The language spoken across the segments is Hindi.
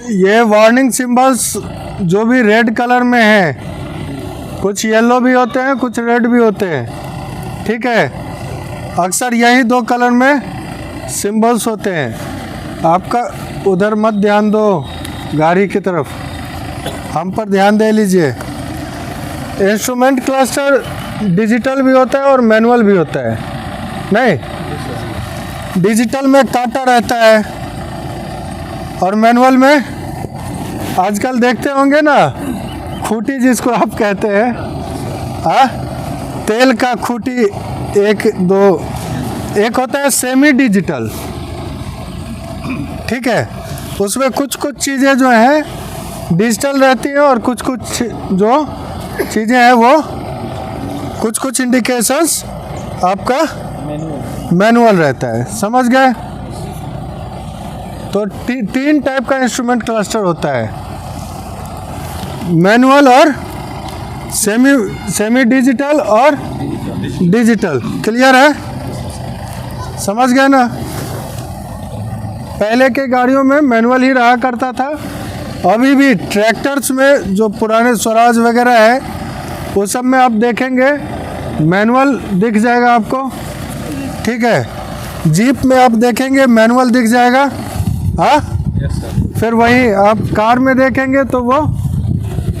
ये वार्निंग सिंबल्स जो भी रेड कलर में है, कुछ येलो भी होते हैं, कुछ रेड भी होते हैं, ठीक है। अक्सर यही दो कलर में सिंबल्स होते हैं। आपका उधर मत ध्यान दो, गाड़ी की तरफ, हम पर ध्यान दे लीजिए। इंस्ट्रूमेंट क्लस्टर डिजिटल भी होता है और मैनुअल भी होता है। नहीं, डिजिटल में कांटा रहता है और मैनुअल में आजकल देखते होंगे ना, खूंटी जिसको आप कहते हैं, तेल का खूंटी, एक होता है सेमी डिजिटल, ठीक है। उसमें कुछ कुछ चीज़ें जो हैं डिजिटल रहती हैं और कुछ कुछ जो चीज़ें हैं वो कुछ इंडिकेशंस आपका मैनुअल रहता है। समझ गए? तो तीन टाइप का इंस्ट्रूमेंट क्लस्टर होता है, मैनुअल और सेमी डिजिटल और डिजिटल। क्लियर है? समझ गए ना? पहले के गाड़ियों में मैनुअल ही रहा करता था। अभी भी ट्रैक्टर्स में जो पुराने स्वराज वगैरह है वो सब में आप देखेंगे मैनुअल दिख जाएगा आपको, ठीक है। जीप में आप देखेंगे मैनुअल दिख जाएगा, हाँ। फिर वही आप कार में देखेंगे तो वो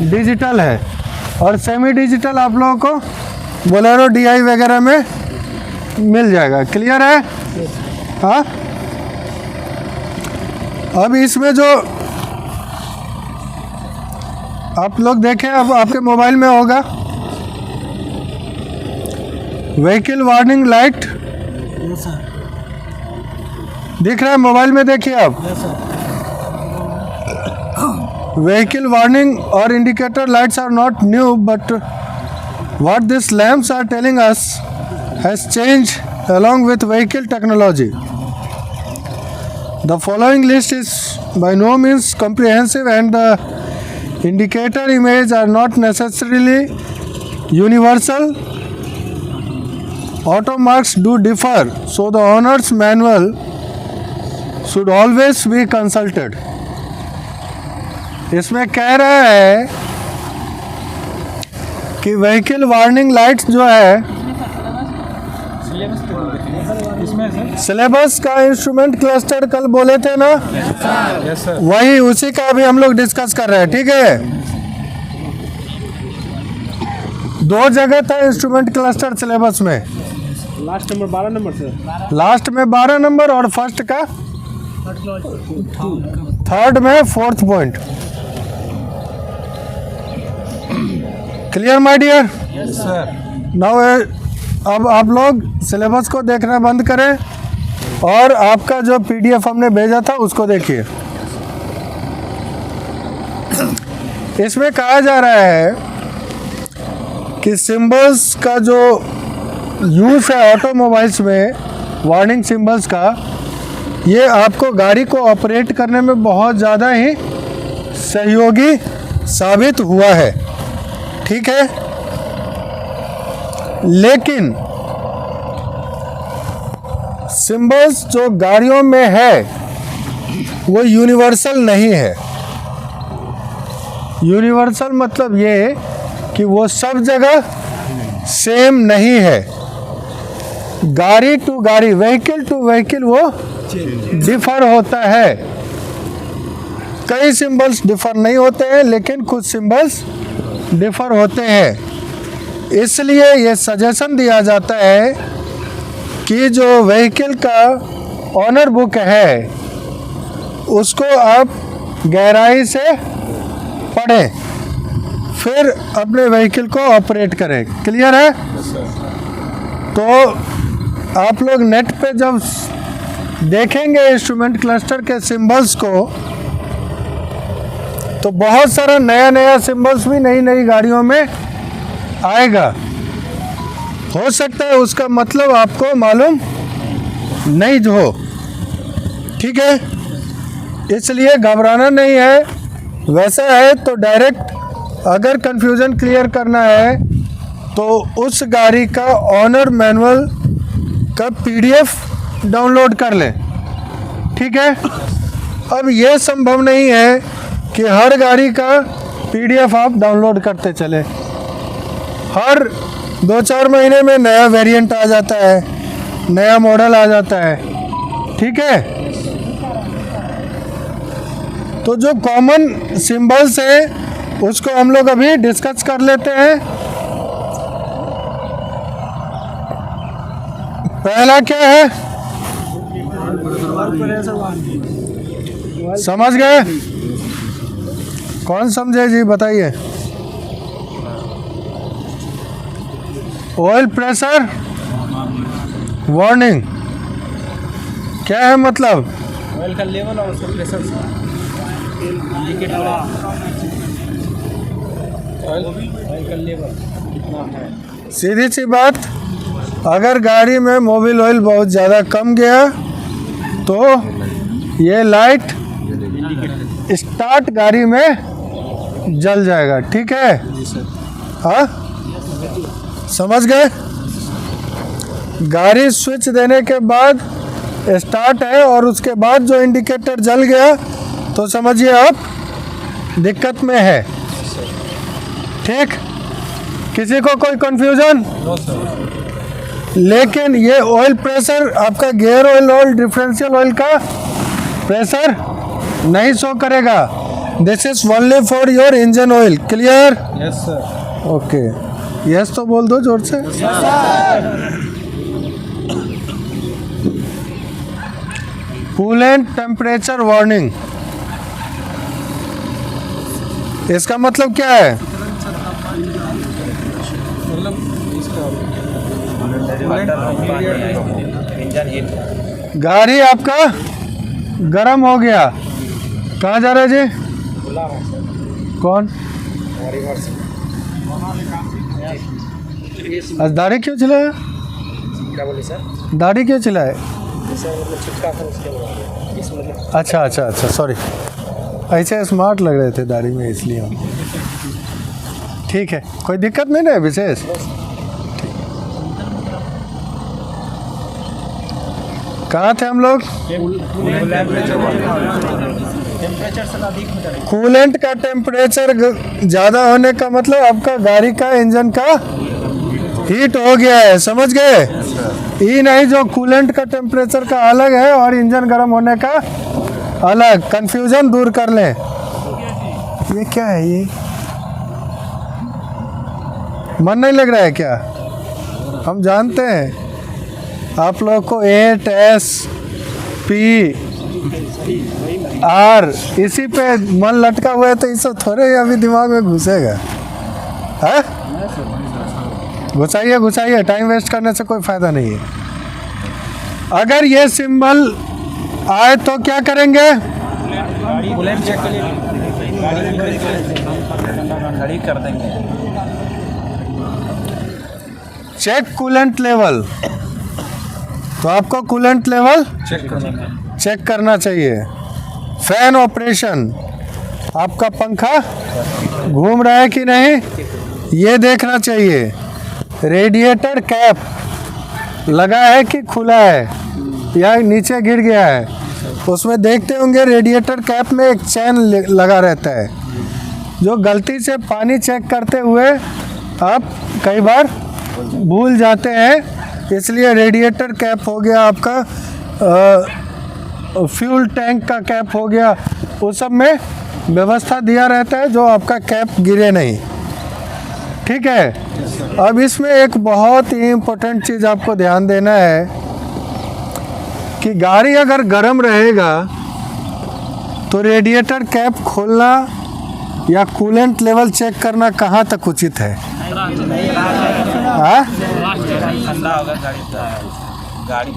डिजिटल है, और सेमी डिजिटल आप लोगों को बोलेरो DI वगैरह में मिल जाएगा। क्लियर है? हाँ। अब इसमें जो आप लोग देखें, अब आपके मोबाइल में होगा व्हीकल वार्निंग लाइट, दिख रहा है मोबाइल में? देखिए आप, vehicle warning or indicator lights are not new, but what these lamps are telling us has changed along with vehicle technology. The following list is by no means comprehensive, and the indicator images are not necessarily universal. Auto marks do differ, so the owner's manual should always be consulted. इसमें कह रहा है कि व्हीकल वार्निंग लाइट्स जो है, सिलेबस का इंस्ट्रूमेंट क्लस्टर कल बोले थे ना, वही उसी का अभी हम लोग डिस्कस कर रहे हैं, ठीक है। दो जगह था इंस्ट्रूमेंट क्लस्टर सिलेबस में, लास्ट नंबर 12 नंबर से, लास्ट में 12 नंबर और फर्स्ट का थर्ड में 4th point. Clear my dear? Yes sir. Now अब आप लोग सिलेबस को देखना बंद करें और आपका जो PDF हमने भेजा था उसको देखिए। इसमें कहा जा रहा है कि सिंबल्स का जो यूज़ है ऑटोमोबाइल्स में, वार्निंग सिंबल्स का, ये आपको गाड़ी को ऑपरेट करने में बहुत ज़्यादा ही सहयोगी साबित हुआ है, ठीक है। लेकिन सिंबल्स जो गाड़ियों में है वो यूनिवर्सल नहीं है। यूनिवर्सल मतलब ये कि वो सब जगह सेम नहीं है। गाड़ी टू गाड़ी, व्हीकल टू व्हीकल वो डिफर होता है। कई सिंबल्स डिफर नहीं होते हैं, लेकिन कुछ सिंबल्स डिफर होते हैं। इसलिए ये सजेशन दिया जाता है कि जो व्हीकल का ऑनर बुक है उसको आप गहराई से पढ़ें, फिर अपने व्हीकल को ऑपरेट करें। क्लियर है? तो आप लोग नेट पे जब देखेंगे इंस्ट्रूमेंट क्लस्टर के सिंबल्स को, तो बहुत सारा नया नया सिंबल्स भी नई नई गाड़ियों में आएगा। हो सकता है उसका मतलब आपको मालूम नहीं हो, ठीक है। इसलिए घबराना नहीं है। वैसा है तो डायरेक्ट अगर कंफ्यूजन क्लियर करना है तो उस गाड़ी का ऑनर मैनुअल का PDF डाउनलोड कर लें, ठीक है। अब यह संभव नहीं है कि हर गाड़ी का PDF आप डाउनलोड करते चले। हर 2-4 महीने में नया वेरिएंट आ जाता है, नया मॉडल आ जाता है, ठीक है। तो जो कॉमन सिंबल्स हैं उसको हम लोग अभी डिस्कस कर लेते हैं। पहला क्या है, समझ गए? कौन समझे जी, बताइए। ऑयल प्रेशर वार्निंग क्या है मतलब? ऑयल का लेवल और उसका प्रेशर इंडिकेटर ऑयल का लेवल कितना है। सीधी सी बात, अगर गाड़ी में मोबिल ऑयल बहुत ज़्यादा कम गया तो ये लाइट स्टार्ट गाड़ी में जल जाएगा, ठीक है। हाँ, समझ गए? गाड़ी स्विच देने के बाद स्टार्ट है और उसके बाद जो इंडिकेटर जल गया तो समझिए आप दिक्कत में है, ठीक। किसी को कोई कंफ्यूजन? लेकिन ये ऑयल प्रेशर आपका गियर ऑयल और डिफरेंशियल ऑयल का प्रेशर नहीं शो करेगा। This is only for your engine oil, clear? Yes sir. Okay, yes तो बोल दो जोर से। कूलेंट टेम्परेचर वार्निंग, इसका मतलब क्या है? गाड़ी आपका गरम हो गया, कहाँ जा रहा है जी? कौन? आज दाढ़ी क्यों चिल्लाया? क्या बोले सर? दाढ़ी क्यों चिल्लाए? सर मतलब छुटका था उसके बाद अच्छा, सॉरी। ऐसे स्मार्ट लग रहे थे दाढ़ी में, इसलिए हम। ठीक है, कोई दिक्कत नहीं ना विशेष? कहाँ थे हम लोग? टेम्परेचर से अधिक हो जाएगा। कूलेंट का टेम्परेचर ज़्यादा होने का मतलब आपका गाड़ी का इंजन का हीट हो गया है, समझ गए? ये नहीं जो कूलेंट का टेम्परेचर का अलग है और इंजन गर्म होने का अलग, कंफ्यूजन दूर कर लें। ये क्या है? ये मन नहीं लग रहा है क्या? हम जानते हैं आप लोग को 8SP-R इसी पे मन लटका हुआ है, तो ये सब थोड़े ही अभी दिमाग में घुसेगा। है घुसाइए, टाइम वेस्ट करने से कोई फायदा नहीं है। अगर ये सिंबल आए तो क्या करेंगे? कूलेंट चेक कर देंगे। चेक कूलेंट लेवल, तो आपको कूलेंट लेवल चेक करना चाहिए। फैन ऑपरेशन, आपका पंखा घूम रहा है कि नहीं ये देखना चाहिए। रेडिएटर कैप लगा है कि खुला है या नीचे गिर गया है, उसमें देखते होंगे रेडिएटर कैप में एक चैन लगा रहता है। जो गलती से पानी चेक करते हुए आप कई बार भूल जाते हैं, इसलिए रेडिएटर कैप हो गया आपका, फ्यूल टैंक का कैप हो गया, उस सब में व्यवस्था दिया रहता है जो आपका कैप गिरे नहीं, ठीक है। अब इसमें एक बहुत ही इम्पोर्टेंट चीज़ आपको ध्यान देना है कि गाड़ी अगर गर्म रहेगा तो रेडिएटर कैप खोलना या कूलेंट लेवल चेक करना कहाँ तक उचित है? हाँ? ठंडा होगा गाड़ी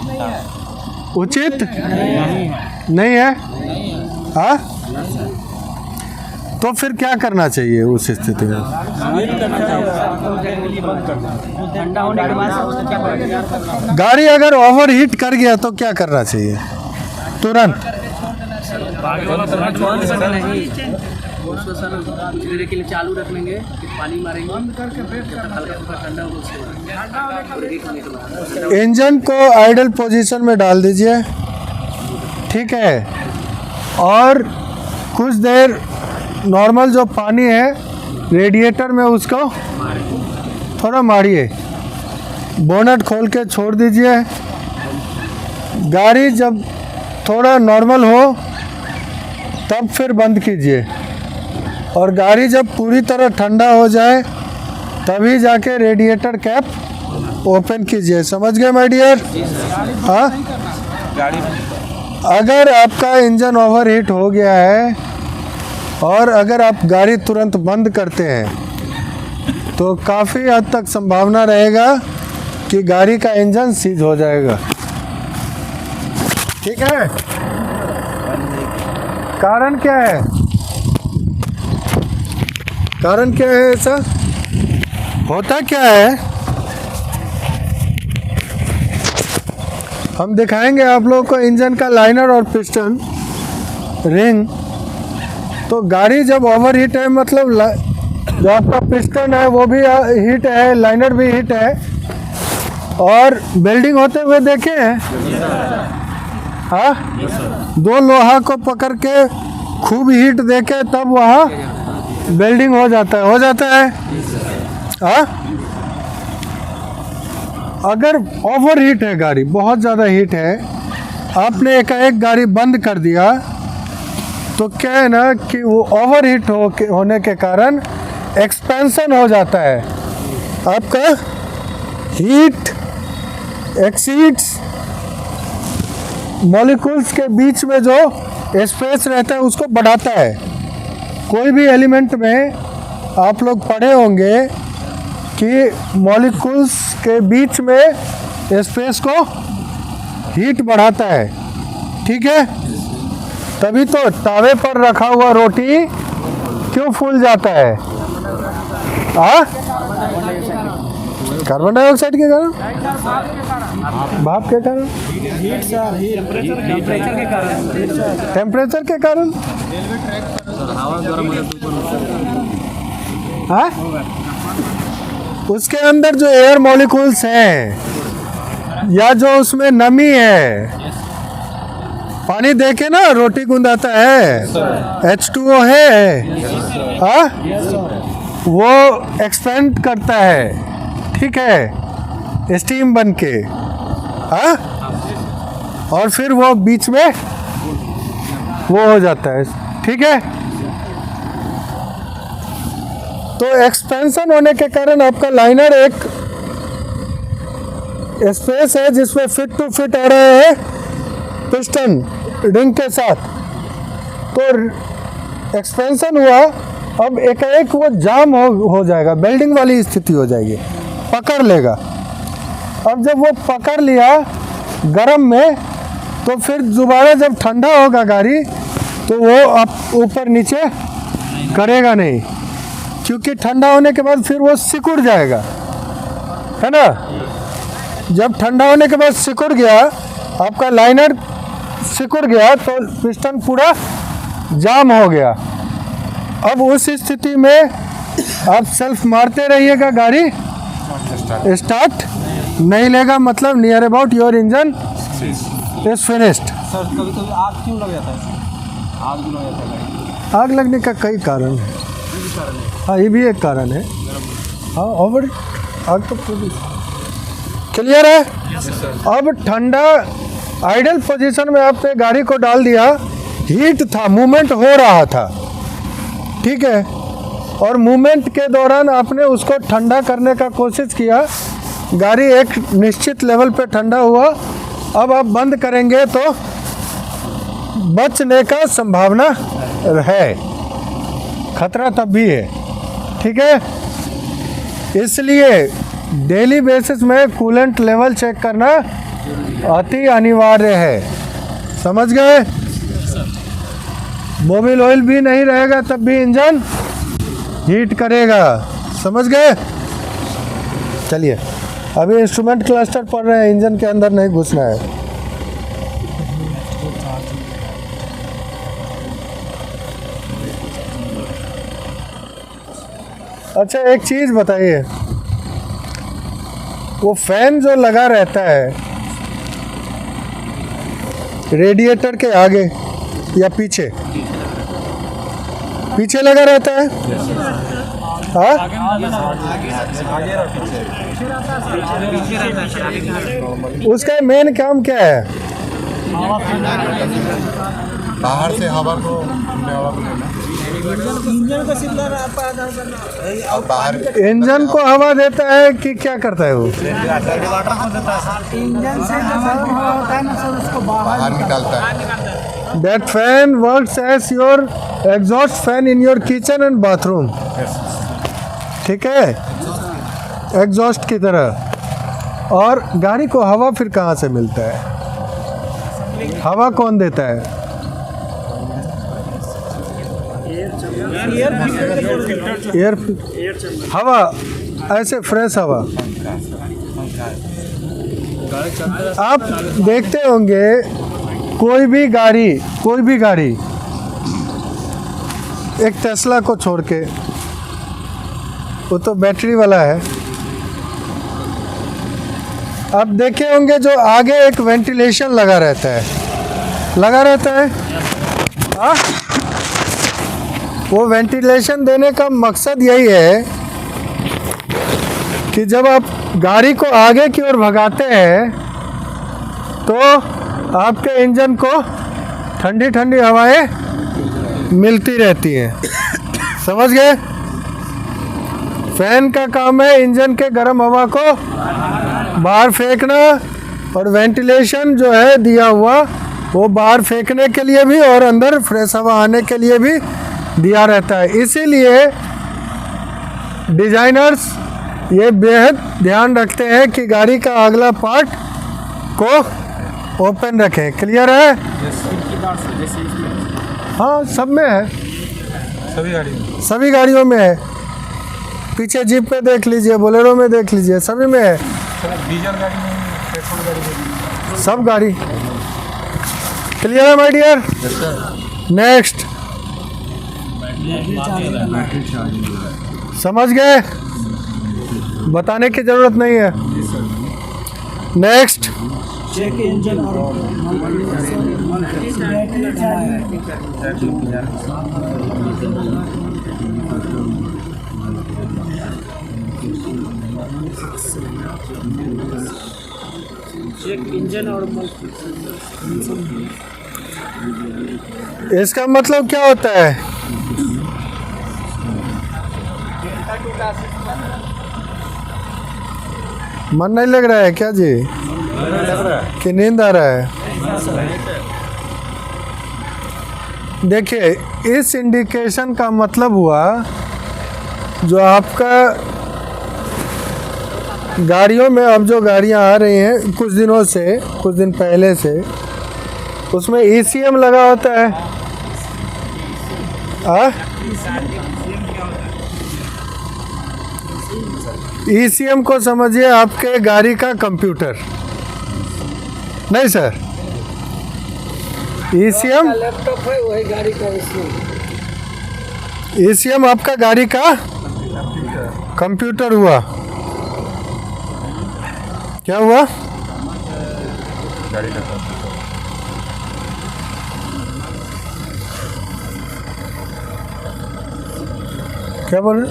उचित नहीं है। हाँ, तो फिर क्या करना चाहिए उस स्थिति में? गाड़ी अगर ओवर हीट कर गया तो क्या करना चाहिए? तुरंत उसको सर कुछ देर के लिए चालू रख लेंगे, फिर पानी मारेंगे, जब तक हल्का ठंडा होगा उसके बाद इंजन को आइडल पोजीशन में डाल दीजिए, ठीक है, और कुछ देर नॉर्मल जो पानी है रेडिएटर में उसको थोड़ा मारिए, बोनट खोल के छोड़ दीजिए। गाड़ी जब थोड़ा नॉर्मल हो तब फिर बंद कीजिए, और गाड़ी जब पूरी तरह ठंडा हो जाए तभी जाके रेडिएटर कैप ओपन कीजिए। समझ गए माय डियर? हाँ, अगर आपका इंजन ओवरहीट हो गया है और अगर आप गाड़ी तुरंत बंद करते हैं तो काफ़ी हद तक संभावना रहेगा कि गाड़ी का इंजन सीज हो जाएगा। ठीक है? कारण क्या है? कारण क्या है? ऐसा होता क्या है, हम दिखाएंगे आप लोगों को इंजन का लाइनर और पिस्टन रिंग। तो गाड़ी जब ओवरहीट है, मतलब जो आपका पिस्टन है वो भी हीट है, लाइनर भी हीट है, और वेल्डिंग होते हुए देखे हैं? हाँ, दो लोहा को पकड़ के खूब हीट देके तब वहाँ वेल्डिंग हो जाता है, हाँ? अगर ओवर हीट है गाड़ी, बहुत ज़्यादा हीट है, आपने एकाएक गाड़ी बंद कर दिया तो क्या है ना कि वो ओवर हीट होने के कारण एक्सपेंशन हो जाता है, आपका हीट एक्सीड्स मॉलिक्यूल्स के बीच में जो स्पेस रहता है उसको बढ़ाता है। कोई भी एलिमेंट में आप लोग पढ़े होंगे कि मॉलिक्यूल्स के बीच में स्पेस को हीट बढ़ाता है, ठीक है? तभी तो तावे पर रखा हुआ रोटी क्यों फूल जाता है? हाँ, कार्बन डाइऑक्साइड के कारण, भाप के कारण, टेम्परेचर के कारण, हाँ? उसके अंदर जो एयर मॉलिक्यूल्स हैं या जो उसमें नमी है, पानी देखे ना रोटी गूंदाता है, H2O है, हाँ? वो एक्सपेंड करता है, ठीक है, स्टीम बन के, हाँ? और फिर वो बीच में वो हो जाता है, ठीक है? तो एक्सपेंशन होने के कारण आपका लाइनर एक स्पेस है जिसमें फिट टू फिट आ रहा है पिस्टन रिंग के साथ, तो एक्सपेंशन हुआ, अब एकाएक वो जाम हो जाएगा, बेल्डिंग वाली स्थिति हो जाएगी, पकड़ लेगा। अब जब वो पकड़ लिया गर्म में, तो फिर दोबारा जब ठंडा होगा गाड़ी तो वो आप ऊपर नीचे करेगा नहीं, क्योंकि ठंडा होने के बाद फिर वो सिकुड़ जाएगा, है ना? जब ठंडा होने के बाद सिकुड़ गया, आपका लाइनर सिकुड़ गया तो पिस्टन पूरा जाम हो गया। अब उस स्थिति में आप सेल्फ मारते रहिएगा, गाड़ी स्टार्ट नहीं लेगा, मतलब near about your engine is finished. Sir कभी कभी आग क्यों लग जाता है? आग क्यों लग जाता है? आग लगने का कई कारण है, हाँ, ये भी एक कारण है, हाँ, ओवर आग तो क्लियर है। अब ठंडा आइडल पोजीशन में आपने गाड़ी को डाल दिया, हीट था, मूवमेंट हो रहा था, ठीक है, और मूवमेंट के दौरान आपने उसको ठंडा करने का कोशिश किया, गाड़ी एक निश्चित लेवल पे ठंडा हुआ, अब आप बंद करेंगे तो बचने का संभावना है, खतरा तब भी है, ठीक है? इसलिए डेली बेसिस में कूलेंट लेवल चेक करना अति अनिवार्य है, समझ गए? मोबिल ऑयल भी नहीं रहेगा तब भी इंजन हीट करेगा, समझ गए? चलिए, अभी इंस्ट्रूमेंट क्लस्टर पढ़ रहे हैं, इंजन के अंदर नहीं घुसना है। अच्छा, एक चीज़ बताइए, वो फैन जो लगा रहता है रेडिएटर के आगे या पीछे, पीछे लगा रहता है। हाँ उसका मेन काम क्या है? बाहर से हवा को लेना और बाहर इंजन को हवा देता है कि क्या करता है वो? इंजन से जो हवा होता है ना सर उसको बाहर निकालता है। That fan works as your exhaust fan in your kitchen and bathroom. ठीक है, एग्जॉस्ट की तरह। और गाड़ी को हवा फिर कहाँ से मिलता है? हवा कौन देता है? एयर हवा, ऐसे फ्रेश हवा। आप देखते होंगे कोई भी गाड़ी एक टेस्ला को छोड़ के, वो तो बैटरी वाला है। आप देखे होंगे जो आगे एक वेंटिलेशन लगा रहता है। हाँ, वो वेंटिलेशन देने का मकसद यही है कि जब आप गाड़ी को आगे की ओर भगाते हैं तो आपके इंजन को ठंडी ठंडी हवाएं मिलती रहती हैं। समझ गए? फैन का काम है इंजन के गर्म हवा को बाहर फेंकना, और वेंटिलेशन जो है दिया हुआ वो बाहर फेंकने के लिए भी और अंदर फ्रेश हवा आने के लिए भी दिया रहता है। इसीलिए डिजाइनर्स ये बेहद ध्यान रखते हैं कि गाड़ी का अगला पार्ट को ओपन रखें। क्लियर है? हाँ, सब में है, सभी गाड़ियों में है। पीछे जीप में देख लीजिए, बोलेरो में देख लीजिए, सभी में है। डीजल गाड़ी में, पेट्रोल गाड़ी में, सब गाड़ी। क्लियर है माय डियर? नेक्स्ट, समझ गए? बताने की जरूरत नहीं है। नेक्स्ट, चेक इंजन और चेक इंजन और इसका मतलब क्या होता है? मन नहीं लग रहा है क्या जी? कि नींद आ रहा है? देखिए, इस इंडिकेशन का मतलब हुआ जो आपका गाड़ियों में अब जो गाड़ियां आ रही हैं कुछ दिन पहले से, उसमें ECM लगा होता है। ECM को समझिए आपके गाड़ी का कंप्यूटर। नहीं सर, ECM लैपटॉप है वही गाड़ी का ECM आपका गाड़ी का कंप्यूटर हुआ। क्या हुआ? गाड़ी का क्या बोल रहे?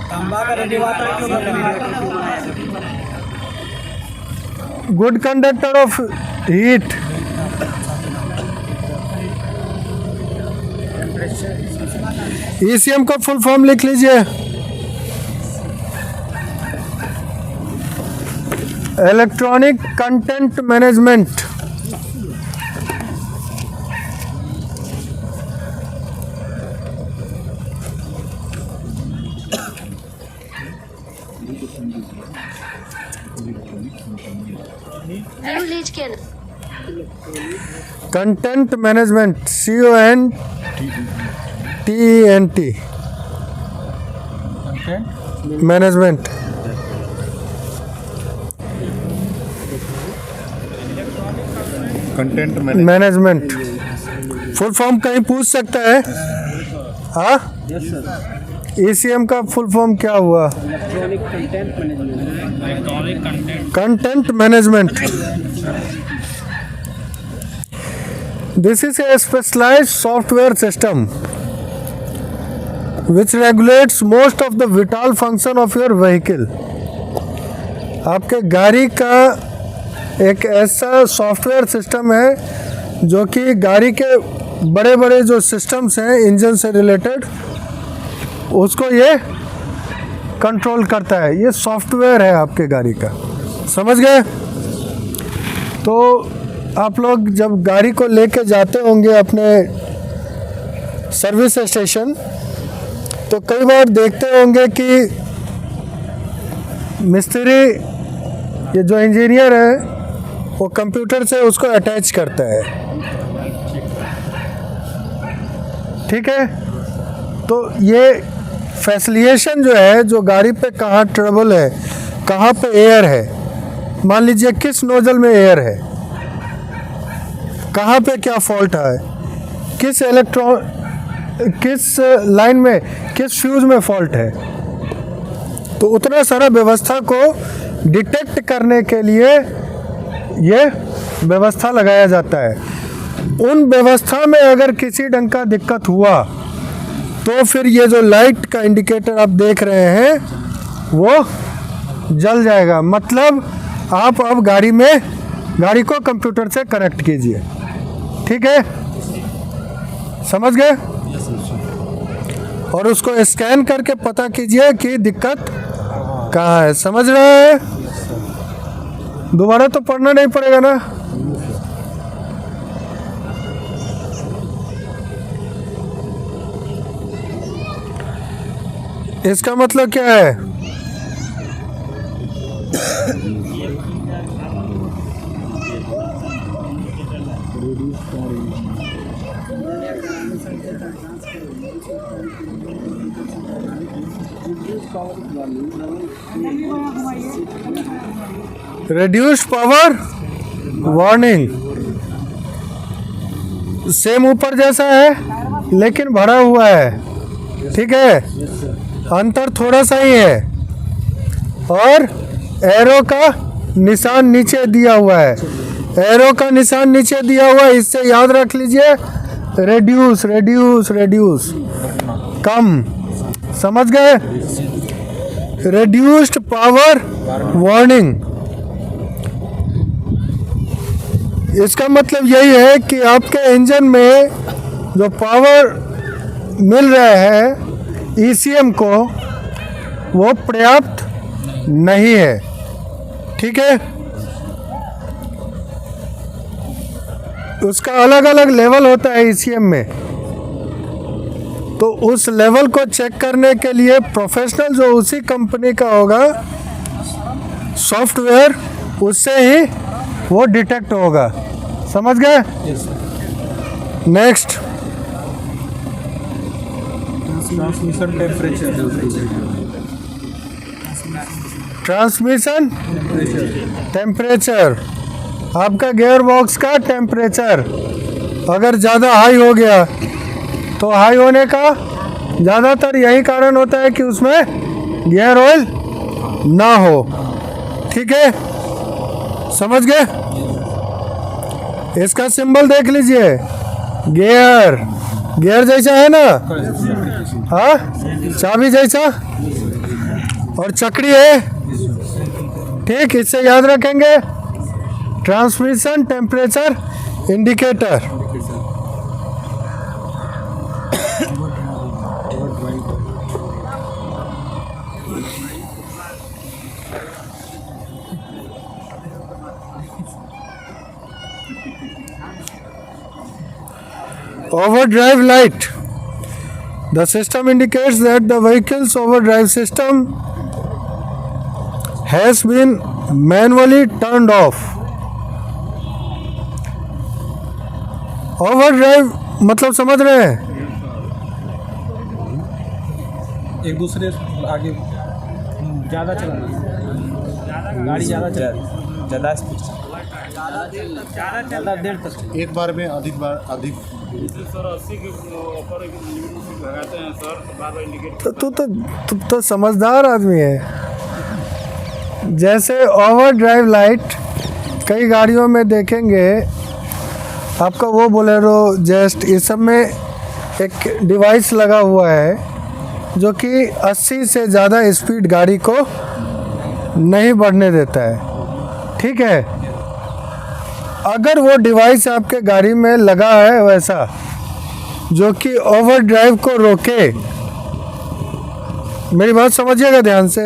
तांबा का radiator good conductor of heat. ECM का फुल फॉर्म लिख लीजिए। Electronic content management. Content management, CONTENT management. Content management full form कहीं पूछ सकता है? हाँ, ECM का फुल फॉर्म क्या हुआ? Content management. This is a specialized software system which regulates most of the vital function of your vehicle. आपके गाड़ी का एक ऐसा सॉफ्टवेयर सिस्टम है जो कि गाड़ी के बड़े बड़े जो सिस्टम्स हैं इंजन से रिलेटेड उसको ये कंट्रोल करता है। ये सॉफ्टवेयर है आपके गाड़ी का, समझ गए? तो आप लोग जब गाड़ी को लेके जाते होंगे अपने सर्विस स्टेशन तो कई बार देखते होंगे कि मिस्त्री ये जो इंजीनियर है वो कंप्यूटर से उसको अटैच करता है, ठीक है? तो ये फैसिलिटेशन जो है, जो गाड़ी पे कहाँ ट्रबल है, कहाँ पे एयर है, मान लीजिए किस नोजल में एयर है, कहाँ पे क्या फॉल्ट है, किस लाइन में, किस फ्यूज में फॉल्ट है, तो उतना सारा व्यवस्था को डिटेक्ट करने के लिए ये व्यवस्था लगाया जाता है। उन व्यवस्था में अगर किसी ढंग का दिक्कत हुआ तो फिर ये जो लाइट का इंडिकेटर आप देख रहे हैं वो जल जाएगा। मतलब आप अब गाड़ी को कंप्यूटर से कनेक्ट कीजिए, ठीक है? समझ गए? और उसको स्कैन करके पता कीजिए कि दिक्कत कहाँ है। समझ रहे हैं? दोबारा तो पढ़ना नहीं पड़ेगा ना। इसका मतलब क्या है? रिड्यूस्ड पावर वार्निंग, सेम ऊपर जैसा है लेकिन भरा हुआ है, ठीक है? अंतर थोड़ा सा ही है और एरो का निशान नीचे दिया हुआ है। एरो का निशान नीचे दिया हुआ है, इससे याद रख लीजिए रेड्यूस रेड्यूस रेड्यूस, कम। समझ गए? रेड्यूस्ड पावर वार्निंग, इसका मतलब यही है कि आपके इंजन में जो पावर मिल रहा है ईसीएम को वो पर्याप्त नहीं है, ठीक है? उसका अलग अलग लेवल होता है ईसीएम में, तो उस लेवल को चेक करने के लिए प्रोफेशनल जो उसी कंपनी का होगा सॉफ्टवेयर, उससे ही वो डिटेक्ट होगा। समझ गए? नेक्स्ट, ट्रांसमिशन ट्रांसमिशन टेम्परेचर, आपका गियर बॉक्स का टेम्परेचर अगर ज़्यादा हाई हो गया तो हाई होने का ज़्यादातर यही कारण होता है कि उसमें गियर ऑयल ना हो, ठीक है? समझ गए? इसका सिंबल देख लीजिए, गियर जैसा है ना, हाँ, चाबी जैसा, और चक्री है, ठीक? इससे याद रखेंगे transmission temperature indicator. Overdrive light, the system indicates that the vehicle's overdrive system has been manually turned off. Overdrive मतलब समझ रहे हैं? एक दूसरे आगे ज़्यादा चलाना, गाड़ी ज़्यादा ज़्यादा स्पीड, ज़्यादा देर तक, एक बार में अधिक सर 80 के ऊपर लिमिट लगाते हैं सर, बार-बार इंडिकेट। तो समझदार आदमी है। जैसे ओवरड्राइव लाइट कई गाड़ियों में देखेंगे आपका वो बोलेरो जेस्ट इस सब में एक डिवाइस लगा हुआ है जो कि 80 से ज़्यादा स्पीड गाड़ी को नहीं बढ़ने देता है, ठीक है। अगर वो डिवाइस आपके गाड़ी में लगा है वैसा जो कि ओवर ड्राइव को रोके, मेरी बात समझिएगा ध्यान से,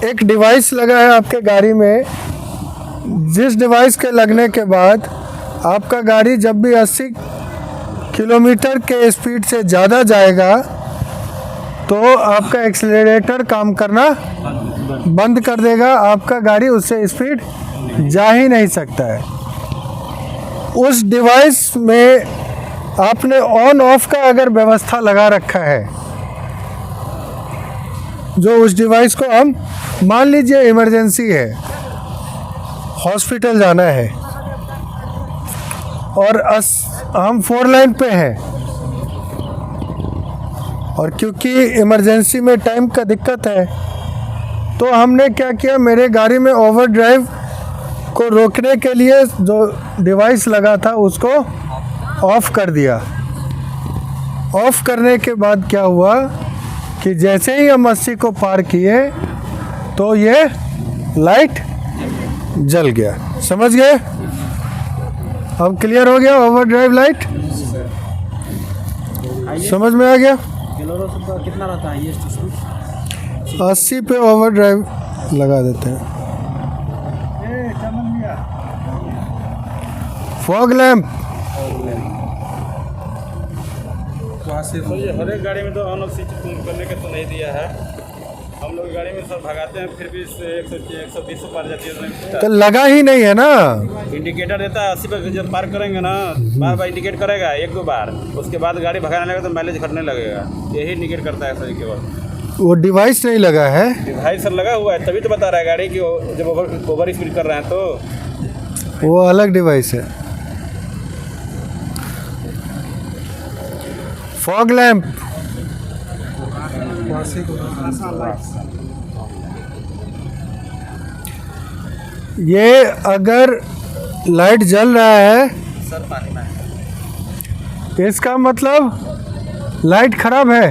एक डिवाइस लगा है आपके गाड़ी में, जिस डिवाइस के लगने के बाद आपका गाड़ी जब भी 80 किलोमीटर के स्पीड से ज़्यादा जाएगा तो आपका एक्सीलरेटर काम करना बंद कर देगा, आपका गाड़ी उससे स्पीड जा ही नहीं सकता है। उस डिवाइस में आपने ऑन ऑफ का अगर व्यवस्था लगा रखा है, जो उस डिवाइस को हम मान लीजिए इमरजेंसी है, हॉस्पिटल जाना है और हम 4 लाइन पे हैं और क्योंकि इमरजेंसी में टाइम का दिक्कत है तो हमने क्या किया, मेरे गाड़ी में ओवर ड्राइव को रोकने के लिए जो डिवाइस लगा था उसको ऑफ कर दिया। ऑफ करने के बाद क्या हुआ कि जैसे ही हम 80 को पार किए तो ये लाइट जल गया। समझ गए? अब क्लियर हो गया ओवर ड्राइव लाइट? समझ में आ गया? बोलेरो का कितना रहता है ये स्पीड? 80 पे ओवर ड्राइव लगा देते हैं। फॉग लैंप तो ये हर एक गाड़ी में तो ऑन ऑफ स्विच करने का तो नहीं दिया है। हम लोग गाड़ी में सब भगाते हैं फिर भी 120 पार जाती है तो लगा ही नहीं है ना। इंडिकेटर देता है 80 पे जब पार करेंगे ना, बार बार इंडिकेट करेगा 1-2 बार, उसके बाद गाड़ी भगाने लगेगा तो माइलेज घटने लगेगा। यही इंडिकेट करता है सही केवल। वो डिवाइस नहीं लगा है, डिवाइस सर लगा हुआ है तभी तो बता रहा है गाड़ी की जब ओवर स्पीड कर रहे हैं तो वो अलग डिवाइस है। फॉग लैंप ये अगर लाइट जल रहा है सर पानी में इसका मतलब लाइट खराब है।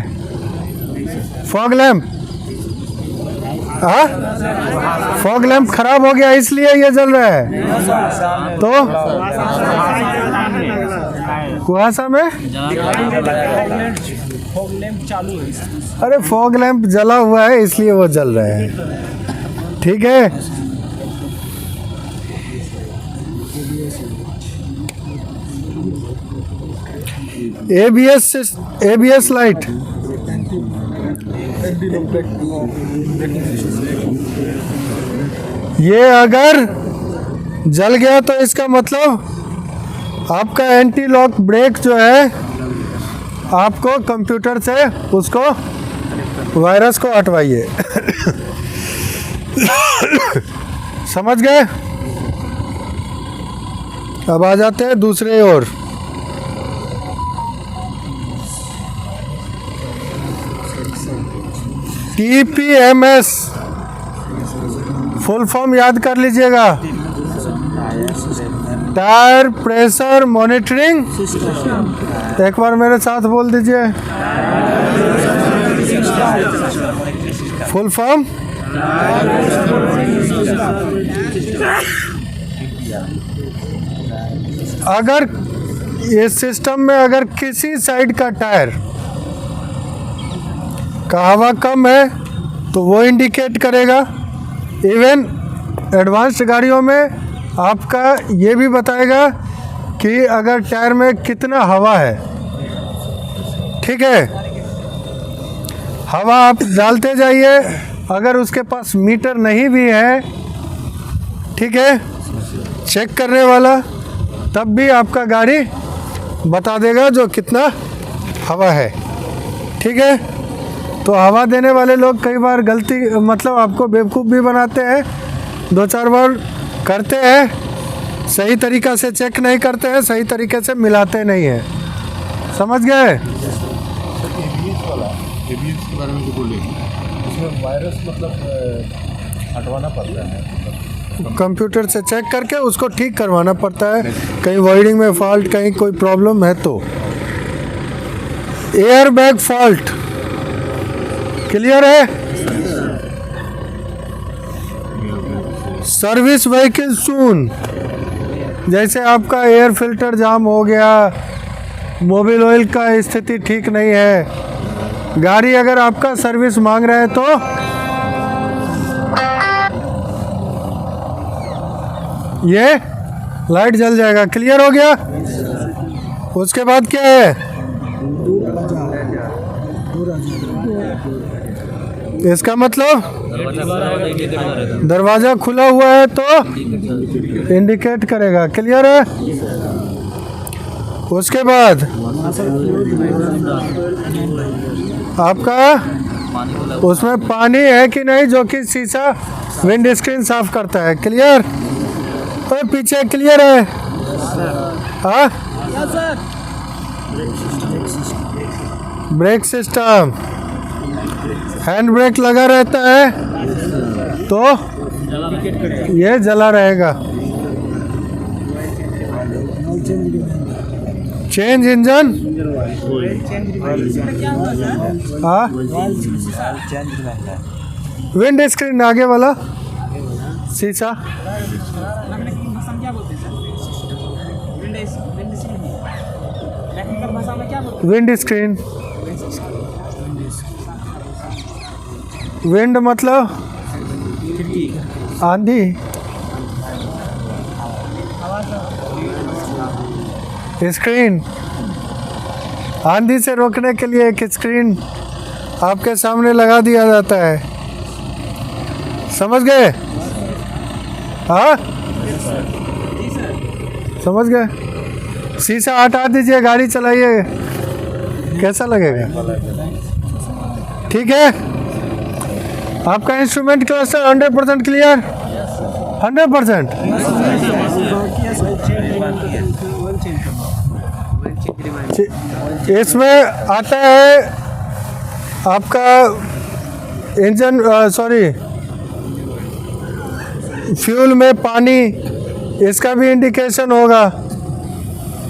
फॉग लैंप, हाँ, फॉग लैंप खराब हो गया इसलिए ये जल रहा है। तो कुहासा में फॉग लैंप चालू है। अरे फॉग लैंप जला हुआ है इसलिए वो जल रहा है, ठीक है। एबीएस लाइट, ये अगर जल गया तो इसका मतलब आपका एंटी लॉक ब्रेक जो है आपको कंप्यूटर से उसको वायरस को हटवाइए। समझ गए? अब आ जाते हैं दूसरे ओर। TPMS फुल फॉर्म याद कर लीजिएगा, टायर प्रेशर मॉनिटरिंग। एक बार मेरे साथ बोल दीजिए, फुल फॉर्म। अगर इस सिस्टम में अगर किसी साइड का टायर का हवा कम है तो वो इंडिकेट करेगा। इवन एडवांस्ड गाड़ियों में आपका ये भी बताएगा कि अगर टायर में कितना हवा है, ठीक है। हवा आप डालते जाइए, अगर उसके पास मीटर नहीं भी है, ठीक है, चेक करने वाला, तब भी आपका गाड़ी बता देगा जो कितना हवा है, ठीक है। तो हवा देने वाले लोग कई बार गलती, मतलब आपको बेवकूफ़ भी बनाते हैं, 2-4 बार करते हैं, सही तरीक़ा से चेक नहीं करते हैं, सही तरीके से मिलाते नहीं हैं। समझ गए? एबीएस के बारे में जो बोले उसमें वायरस मतलब हटवाना पड़ता है। कंप्यूटर से चेक करके उसको ठीक करवाना पड़ता है, कहीं वायरिंग में फॉल्ट, कहीं कोई प्रॉब्लम है तो। एयर बैग फॉल्ट क्लियर है। सर्विस व्हीकल सून, जैसे आपका एयर फिल्टर जाम हो गया, मोबिल ऑयल का स्थिति ठीक नहीं है, गाड़ी अगर आपका सर्विस मांग रहा है तो ये लाइट जल जाएगा। क्लियर हो गया। उसके बाद क्या है, इसका मतलब दरवाजा खुला हुआ है तो इंडिकेट करेगा। क्लियर है। उसके बाद आपका उसमें पानी है कि नहीं, जो कि शीशा विंड स्क्रीन साफ करता है। क्लियर। और पीछे क्लियर है। हाँ, ब्रेक सिस्टम, हैंड ब्रेक लगा रहता है तो ये जला रहेगा। चेंज इंजन, हाँ, विंड स्क्रीन आगे वाला शीशा, विंड स्क्रीन। विंड मतलब आंधी, स्क्रीन आंधी से रोकने के लिए एक स्क्रीन आपके सामने लगा दिया जाता है। समझ गए? हाँ, समझ गए। शीशा हटा दीजिए, गाड़ी चलाइए, कैसा लगेगा? ठीक है। आपका इंस्ट्रूमेंट क्लस्टर 100% क्लियर, 100%। इसमें आता है आपका इंजन, सॉरी, फ्यूल में पानी, इसका भी इंडिकेशन होगा।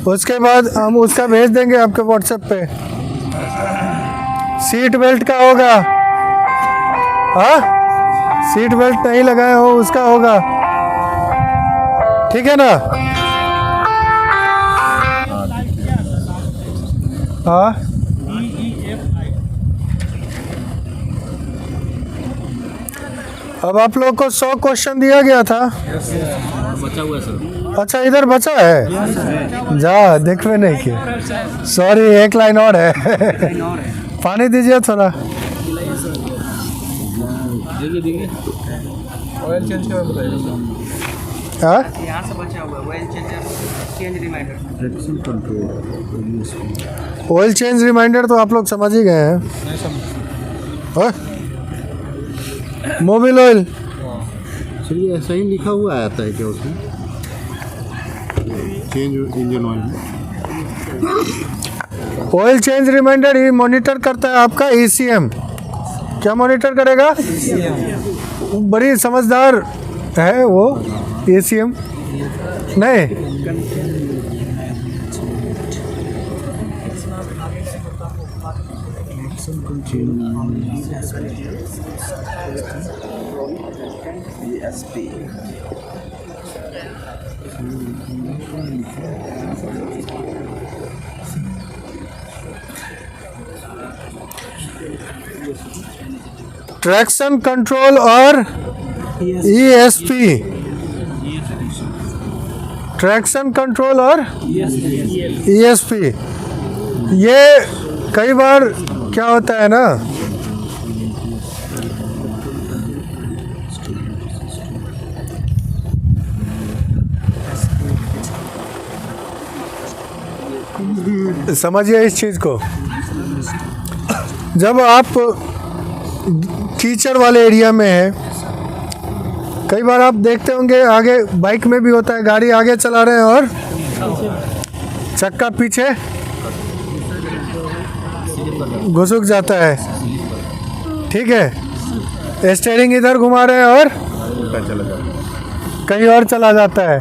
उसके बाद हम उसका भेज देंगे आपके व्हाट्सएप पे। सीट बेल्ट का होगा, हाँ, सीट बेल्ट नहीं लगाए हो उसका होगा। ठीक है ना? हाँ, अब आप लोग को 100 क्वेश्चन दिया गया था। बचा हुआ है सर। अच्छा, इधर बचा है, जा देखवे नहीं किया, सॉरी, एक लाइन और है। पानी दीजिए थोड़ा। ऑयल चेंज के बाद बताइए। हाँ, यहाँ से बचा हुआ है oil change reminder. Oil change reminder तो आप लोग समझ ही गए हैं। हाँ? मोबिल ऑयल, चलिए, ऐसा ही लिखा हुआ आता है क्या उसमें? Change engine oil. Oil change reminder ही मॉनिटर करता है आपका ECM। क्या मॉनिटर करेगा? बड़ी समझदार है वो ECM। नहीं, ट्रैक्शन कंट्रोल और ESP, ट्रैक्शन कंट्रोल और ESP। ये कई बार क्या होता है ना, समझिए इस चीज़ को। जब आप कीचड़ वाले एरिया में हैं, कई बार आप देखते होंगे, आगे बाइक में भी होता है, गाड़ी आगे चला रहे हैं और चक्का पीछे घुसुक जाता है। ठीक है, स्टीयरिंग इधर घुमा रहे हैं और कहीं और चला जाता है।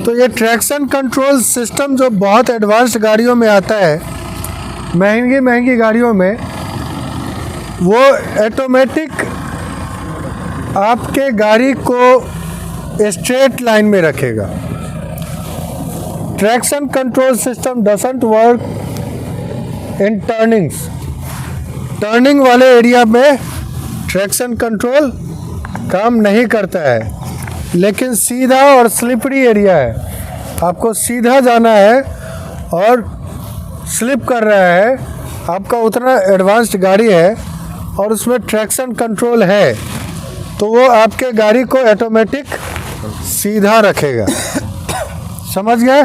तो ये ट्रैक्शन कंट्रोल सिस्टम जो बहुत एडवांस्ड गाड़ियों में आता है, महंगी महंगी गाड़ियों में, वो ऑटोमेटिक आपके गाड़ी को स्ट्रेट लाइन में रखेगा। Traction control system doesn't work in turnings. Turning वाले एरिया में ट्रैक्शन कंट्रोल काम नहीं करता है, लेकिन सीधा और स्लिपरी एरिया है, आपको सीधा जाना है और स्लिप कर रहा है, आपका उतना एडवांस्ड गाड़ी है और उसमें ट्रैक्शन कंट्रोल है, तो वो आपके गाड़ी को ऑटोमेटिक सीधा रखेगा। समझ गए?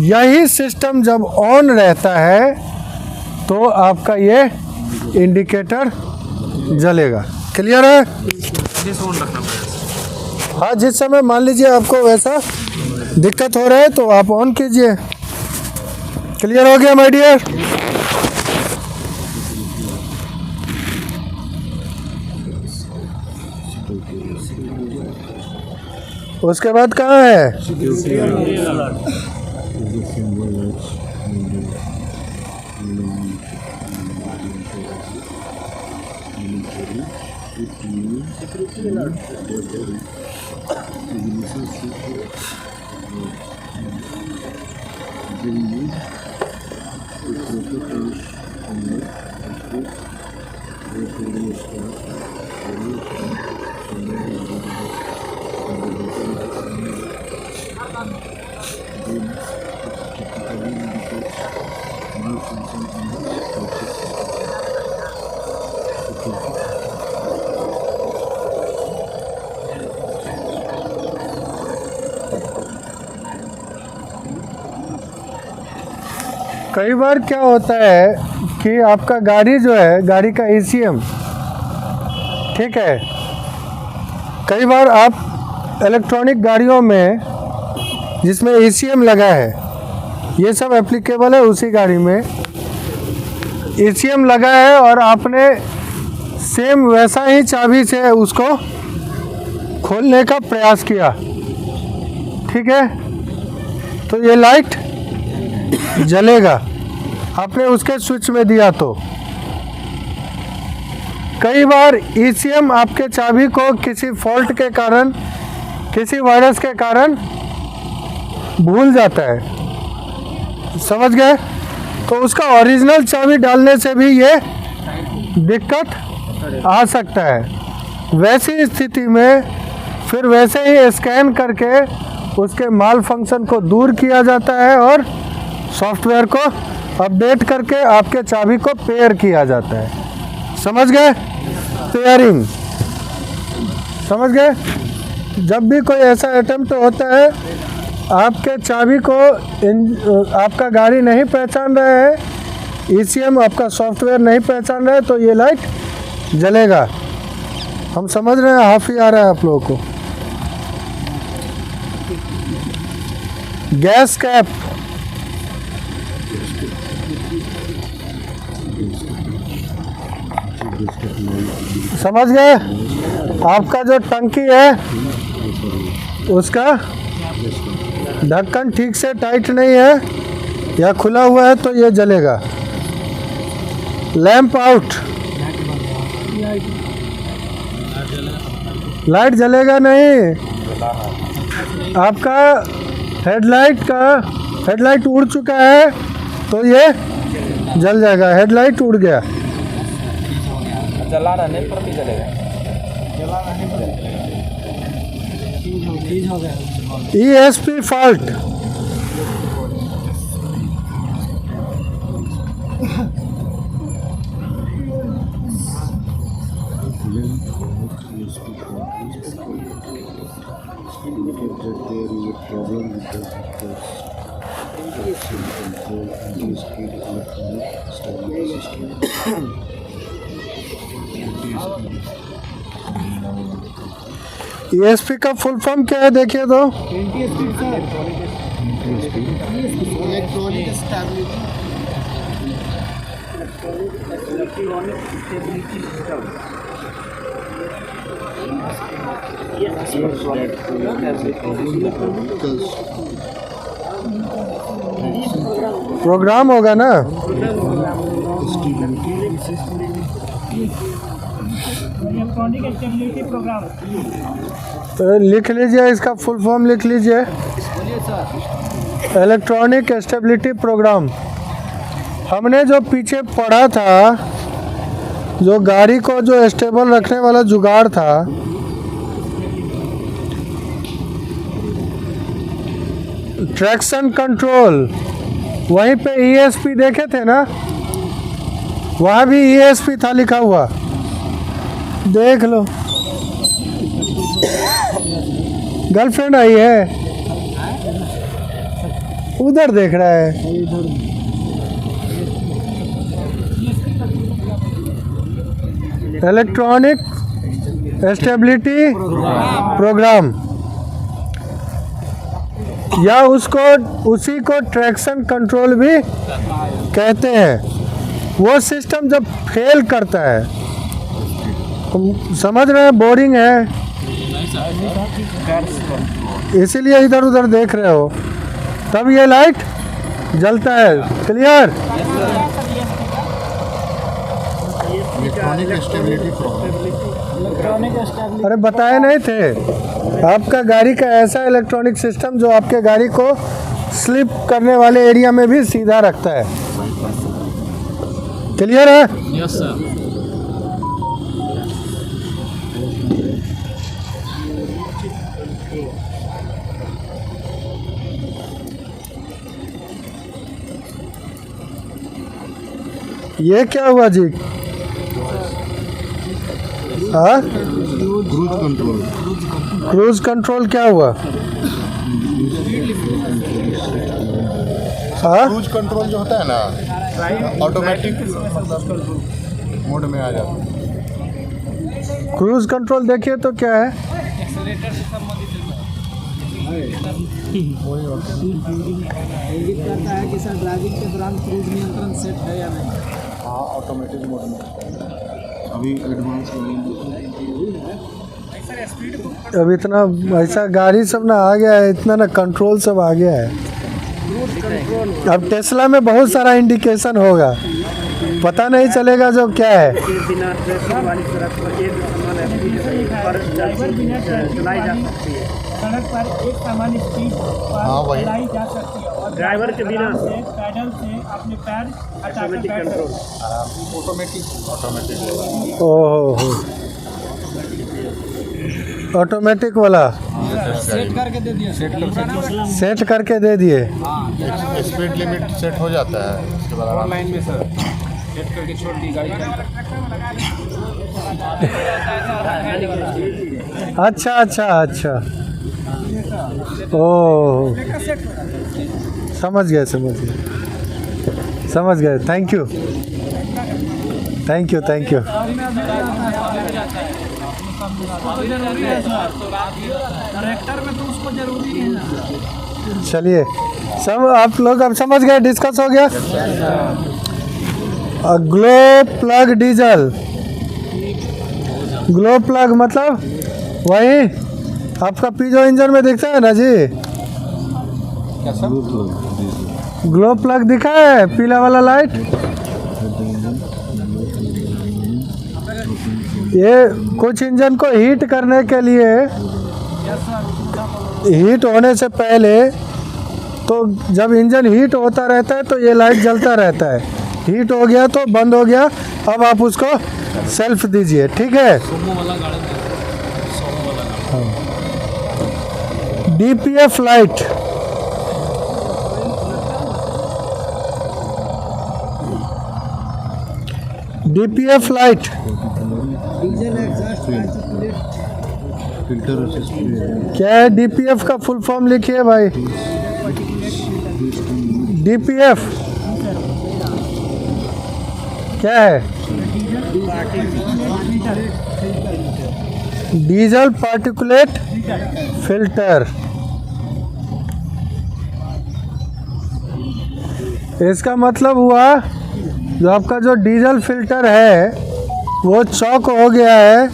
यही सिस्टम जब ऑन रहता है तो आपका ये इंडिकेटर जलेगा। क्लियर है? हाँ, जिस समय मान लीजिए आपको वैसा दिक्कत हो रहा है तो आप ऑन कीजिए। क्लियर हो गया माय डियर? उसके बाद कहाँ है? कई बार क्या होता है कि आपका गाड़ी जो है, गाड़ी का ECM, ठीक है, कई बार आप इलेक्ट्रॉनिक गाड़ियों में जिसमें ECM लगा है, ये सब एप्लीकेबल है उसी गाड़ी में ECM लगा है और आपने सेम वैसा ही चाबी से उसको खोलने का प्रयास किया, ठीक है, तो ये लाइट जलेगा, आपने उसके स्विच में दिया तो। कई बार ECM आपके चाबी को किसी फॉल्ट के कारण, किसी वायरस के कारण भूल जाता है। समझ गए? तो उसका ओरिजिनल चाबी डालने से भी ये दिक्कत आ सकता है। वैसी स्थिति में फिर वैसे ही स्कैन करके उसके माल फंक्शन को दूर किया जाता है और सॉफ्टवेयर को अपडेट करके आपके चाबी को पेयर किया जाता है। समझ गए? पेयरिंग, समझ गए? जब भी कोई ऐसा अटेम्प्ट होता है, आपके चाबी को आपका गाड़ी नहीं पहचान रहा है, ECM आपका सॉफ्टवेयर नहीं पहचान रहा है, तो ये लाइट जलेगा। हम समझ रहे हैं? हाफ ही आ रहा है आप लोगों को? गैस कैप, समझ गए? आपका जो टंकी है उसका ढक्कन ठीक से टाइट नहीं है या खुला हुआ है तो ये जलेगा। लैंप आउट, लाइट जलेगा नहीं। आपका हेडलाइट उड़ चुका है तो ये जल जाएगा। हेडलाइट उड़ गया, जला रहा नहीं पर भी जलेगा। ESP फॉल्ट, ESP का फुल फॉर्म क्या है देखिए तो? प्रोग्राम होगा ना? Electronic stability programme. तो लिख लीजिए, इसका फुल फॉर्म लिख लीजिए। Electronic stability programme. हमने जो पीछे पढ़ा था, जो गाड़ी को जो स्टेबल रखने वाला जुगाड़ था, ट्रैक्शन कंट्रोल, वहीं पे ESP देखे थे ना, वहाँ भी ESP था लिखा हुआ, देख लो। गर्लफ्रेंड आई है, उधर देख रहा है। इलेक्ट्रॉनिक स्टेबिलिटी प्रोग्राम, या उसको उसी को ट्रैक्शन कंट्रोल भी कहते हैं। वो सिस्टम जब फेल करता है, समझ रहे हैं, बोरिंग है इसीलिए इधर उधर देख रहे हो, तब ये लाइट जलता है। क्लियर? इलेक्ट्रॉनिक स्टेबिलिटी अरे बताए नहीं थे, आपका गाड़ी का ऐसा इलेक्ट्रॉनिक सिस्टम जो आपके गाड़ी को स्लिप करने वाले एरिया में भी सीधा रखता है। क्लियर है? Yes sir. ये क्या हुआ जी? हाँ, क्रूज कंट्रोल। क्रूज कंट्रोल क्या हुआ? हाँ, क्रूज कंट्रोल जो होता है ना, ऑटोमेटिक मोड में आ जाता है। क्रूज कंट्रोल देखिए तो क्या है? इंगित करता है कि सर ड्राइविंग के दौरान क्रूज नियंत्रण सेट है या नहीं। हाँ, ऑटोमेटिक मोड में अभी एडवांस। अब इतना ऐसा गाड़ी सब ना आ गया है, इतना ना कंट्रोल सब आ गया है। अब टेस्ला में बहुत सारा इंडिकेशन होगा, पता नहीं चलेगा जो क्या है। बिना ट्रैफिक वाली सड़क पर एक समान स्पीड पर चलाई जा सकती है। सड़क पर एक सामान्य स्पीड हाँ, पर वही। चलाई जा सकती है और ड्राइवर के बिना से पैडल से अपने पैर हटाकर बैठ सकते हैं। ऑटोमेटिक ओहो, ऑटोमेटिक वाला सेट करके दे दिया। सेट करके दे दिए। स्पीड लिमिट सेट हो जाता है, उसके बाद आराम लाइन में सर सेट करके छोड़ दी गाड़ी। अच्छा अच्छा अच्छा, ओह समझ गए समझ गए समझ गए। Thank you thank you thank you. Tractor में तो उसको जरूरी है। चलिए, सब आप लोग अब समझ गए, डिस्कस हो गया। Glow plug diesel, glow plug मतलब वही आपका पीजो इंजन में दिखता है ना जी, ग्लो प्लग दिखा है, पीला वाला लाइट। ये कुछ इंजन को हीट करने के लिए, हीट होने से पहले, तो जब इंजन हीट होता रहता है तो ये लाइट जलता रहता है। हीट हो गया तो बंद हो गया, अब आप उसको सेल्फ दीजिए, ठीक है। DPF light, DPF light filter क्या है? DPF का फुल फॉर्म लिखिए भाई। DPF क्या है? Diesel particulate filter. इसका मतलब हुआ जो आपका जो डीजल फिल्टर है वो चौक हो गया है,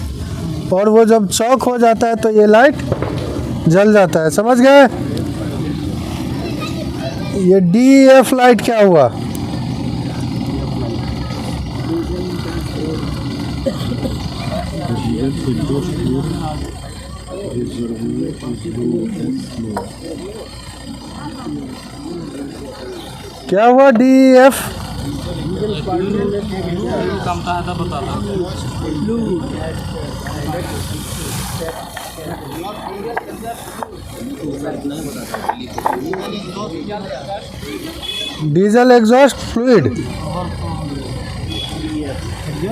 और वो जब चौक हो जाता है तो ये लाइट जल जाता है। समझ गए? ये DEF लाइट क्या हुआ? क्या हुआ DEF? कम कहा था बता diesel exhaust fluid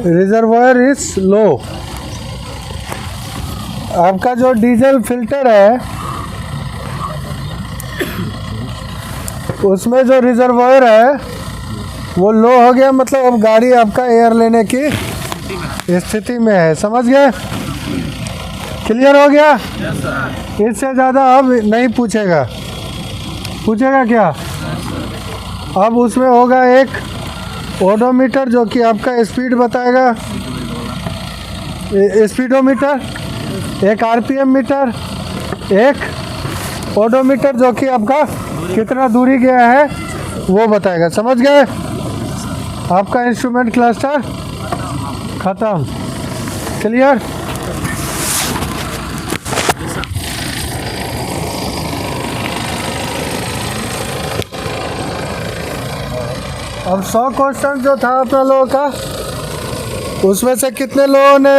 reservoir is low. आपका जो डीजल फिल्टर है उसमें जो रिजर्वायर है वो लो हो गया, मतलब अब गाड़ी आपका एयर लेने की स्थिति में है। समझ गए? क्लियर हो गया? इससे ज़्यादा अब नहीं पूछेगा। पूछेगा क्या? अब उसमें होगा एक ओडोमीटर जो कि आपका स्पीड बताएगा, स्पीडोमीटर, एक RPM मीटर, एक ओडोमीटर जो कि आपका कितना दूरी गया है वो बताएगा। समझ गए? आपका इंस्ट्रूमेंट क्लस्टर खत्म। क्लियर? अब 100 क्वेश्चन जो था अपना लोगों का, उसमें से कितने लोगों ने